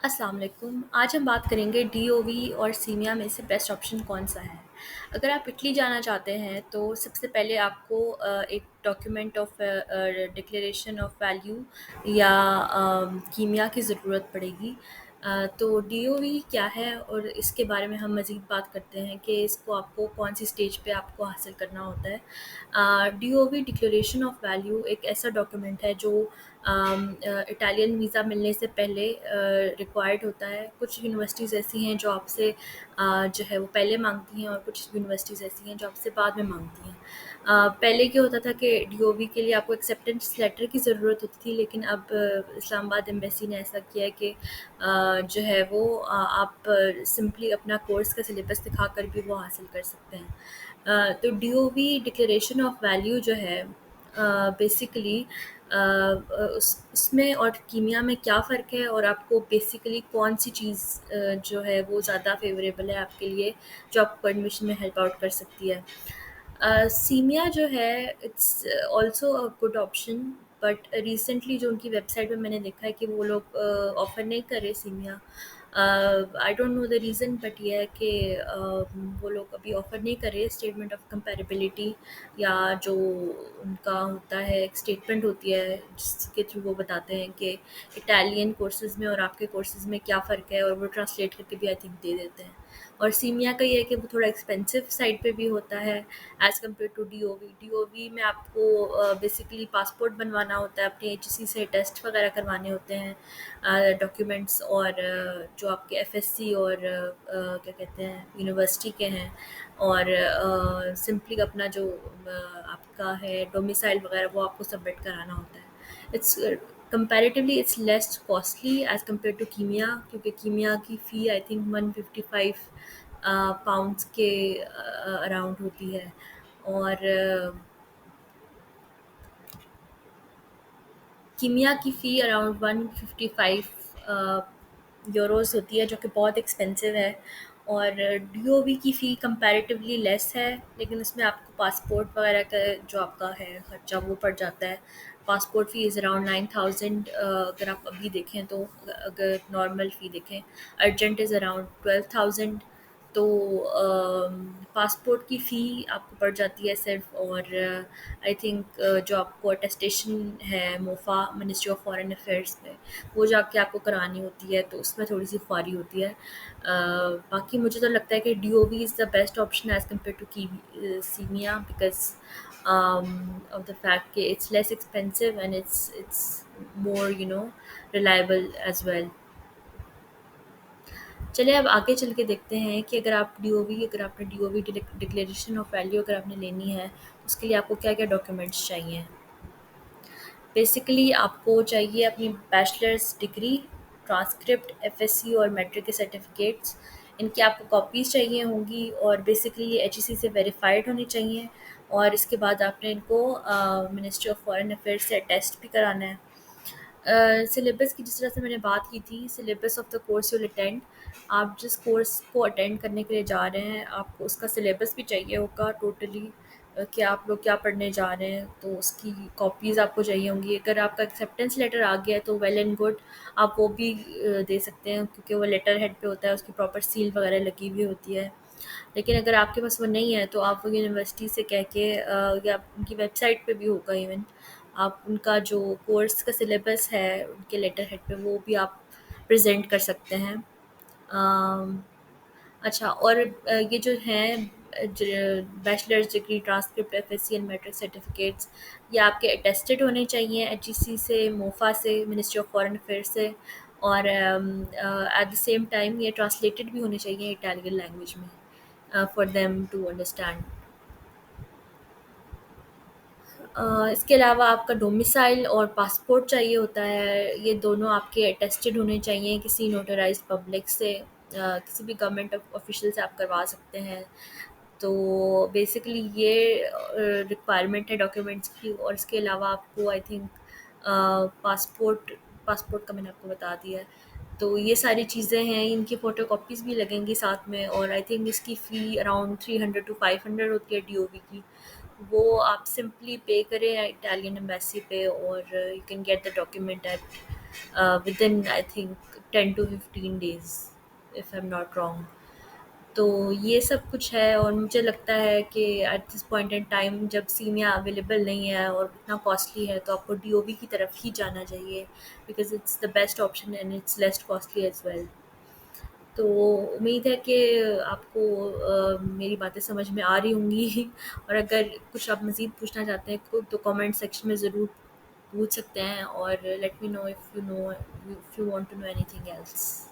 अस्सलाम वालेकुम। आज हम बात करेंगे डीओवी और सीमिया में से बेस्ट ऑप्शन कौन-सा है। अगर आप इटली जाना चाहते हैं तो सबसे पहले आपको एक document of declaration of value या कीमिया की ज़रूरत पड़ेगी। तो डीओवी क्या है और इसके बारे में हम मज़ीद बात करते हैं कि इसको आपको कौन-सी स्टेज पे आपको हासिल करना होता है। डीओवी डिक्लेरेशन ऑफ वैल्यू एक ऐसा डॉक्यूमेंट है जो इटालियन वीज़ा मिलने से पहले रिक्वायर्ड होता है। कुछ यूनिवर्सिटीज़ ऐसी हैं जो आपसे जो है वो पहले माँगती हैं और कुछ यूनिवर्सिटीज़ ऐसी हैं जो आपसे बाद में माँगती हैं। पहले क्या होता था कि डीओवी के लिए आपको एक्सेप्टेंस लेटर की ज़रूरत होती थी, लेकिन अब इस्लामाबाद एम्बेसी ने ऐसा किया है कि जो है वो आप सिंपली अपना कोर्स का सिलेबस दिखाकर भी वो हासिल कर सकते हैं। तो डीओवी डिक्लेरेशन ऑफ वैल्यू जो है बेसिकली उसमें और कीमिया में क्या फ़र्क है और आपको बेसिकली कौन-सी चीज़ जो है वो ज़्यादा फ़ेवरेबल है आपके लिए, जो आपको एडमिशन में हेल्प आउट कर सकती है। सीमिया जो है it's also a good option, but recently जो उनकी वेबसाइट पे मैंने देखा है कि वो लोग ऑफ़र नहीं कर रहे simia. I don't know the reason, but ये है कि वो लोग अभी ऑफ़र नहीं कर रहे। स्टेटमेंट ऑफ कंपैरेबिलिटी या जो उनका होता है, एक स्टेटमेंट होती है जिसके थ्रू वो बताते हैं कि इटालियन कोर्सेज़ में और आपके कोर्सेज़ में क्या फ़र्क है, और वो ट्रांसलेट करके भी आई थिंक दे देते हैं। और सीमिया का ये है कि वो थोड़ा एक्सपेंसिव साइड पे भी होता है as compare to DOV. DOV में आपको बेसिकली पासपोर्ट बनवाना होता है, अपने एचईसी से टेस्ट वगैरह करवाने होते हैं, डॉक्यूमेंट्स, और जो आपके एफएससी और क्या कहते हैं यूनिवर्सिटी के हैं, और सिंपली अपना जो आपका है डोमिसाइल वगैरह वो आपको सबमिट कराना होता है। It's comparatively it's less costly as compare to कीमिया, क्योंकि कीमिया की फ़ी आई थिंक 155 पाउंड्स के अराउंड होती है। और कीमिया की फ़ी अराउंड 155 यूरोज़ होती है, जो कि बहुत एक्सपेंसिव है। और डीओवी की फ़ी कंपैरेटिवली लेस है, लेकिन उसमें आपको पासपोर्ट वगैरह का जो आपका है खर्चा वो पड़ जाता है। पासपोर्ट फ़ी इज़ अराउंड 9000, अगर आप अभी देखें तो। अगर नॉर्मल फ़ी देखें, अर्जेंट इज़ अराउंड 12000। तो पासपोर्ट की फ़ी आपको पड़ जाती है सिर्फ। और आई थिंक जो आपको अटेस्टेशन है MOFA ministry of foreign affairs में, वो जाके आपको करानी होती है, तो उसमें थोड़ी सी ख्वारी होती है। बाकी मुझे तो लगता है कि DOV is the best option as compare to की सीमिया, बिकॉज of the fact कि it's less expensive and it's more reliable as well. चलिए अब आगे चल के देखते हैं कि अगर आपने डीओवी डिक्लेरेशन ऑफ वैल्यू अगर आपने लेनी है, उसके लिए आपको क्या क्या डॉक्यूमेंट्स चाहिए। बेसिकली आपको चाहिए अपनी बैचलर्स डिग्री, ट्रांसक्रिप्ट, एफएससी और मैट्रिक के सर्टिफिकेट्स। इनकी आपको कॉपीज़ चाहिए होंगी, और बेसिकली ये एचईसी से वेरीफाइड होनी चाहिए। और इसके बाद आपने इनको मिनिस्ट्री ऑफ फॉरेन अफेयर्स से अटेस्ट भी कराना है। सिलेबस की जिस तरह से मैंने बात की थी, syllabus of the course you'll attend, आप जिस कोर्स को अटेंड करने के लिए जा रहे हैं आपको उसका सिलेबस भी चाहिए होगा टोटली, कि आप लोग क्या पढ़ने जा रहे हैं, तो उसकी कॉपीज़ आपको चाहिए होंगी। अगर आपका एक्सेप्टेंस लेटर आ गया है तो वेल एंड गुड, आप वो भी दे सकते हैं, क्योंकि वो लेटर हेड पे होता है, उसकी प्रॉपर सील वगैरह लगी हुई होती है। लेकिन अगर आपके पास वो नहीं है तो आप वो यूनिवर्सिटी से कह के या उनकी वेबसाइट पे भी होगा इवन, आप उनका जो कोर्स का सिलेबस है उनके लेटर हेड पे वो भी आप प्रेजेंट कर सकते हैं। अम, अच्छा, और ये जो हैं bachelors degree, transcript, FSC and matric certificates, ये आपके अटेस्टेड होने चाहिए एचईसी से, मोफा से, मिनिस्ट्री ऑफ फॉरेन अफेयर्स से। और एट द सेम टाइम ये ट्रांसलेटेड भी होने चाहिए इटालियन लैंग्वेज में फॉर देम टू अंडरस्टैंड। इसके अलावा आपका डोमिसाइल और पासपोर्ट चाहिए होता है। ये दोनों आपके अटेस्टेड होने चाहिए किसी नोटराइज्ड पब्लिक से, किसी भी गवर्नमेंट ऑफिशियल से आप करवा सकते हैं। तो बेसिकली ये रिक्वायरमेंट है डॉक्यूमेंट्स की। और इसके अलावा आपको आई थिंक पासपोर्ट पासपोर्ट का मैंने आपको बता दिया है। तो ये सारी चीज़ें हैं, इनकी फ़ोटो कॉपीज़ भी लगेंगी साथ में। और आई थिंक इसकी फ़ी अराउंड 300 टू 500 होती है डीओवी की। वो आप सिंपली पे करें इटालियन एम्बेसी पे, और you can get the document at within I think 10 to 15 days, if I am not wrong. तो ये सब कुछ है और मुझे लगता है कि at this point in time जब सीनिया अवेलेबल नहीं है और इतना कॉस्टली है तो आपको डीओवी की तरफ ही जाना चाहिए, because it's the best option and it's less costly as well. तो उम्मीद है कि आपको मेरी बातें समझ में आ रही होंगी और अगर कुछ आप मज़ीद पूछना चाहते हैं तो कमेंट सेक्शन में ज़रूर पूछ सकते हैं, और let me know if you want to know anything else.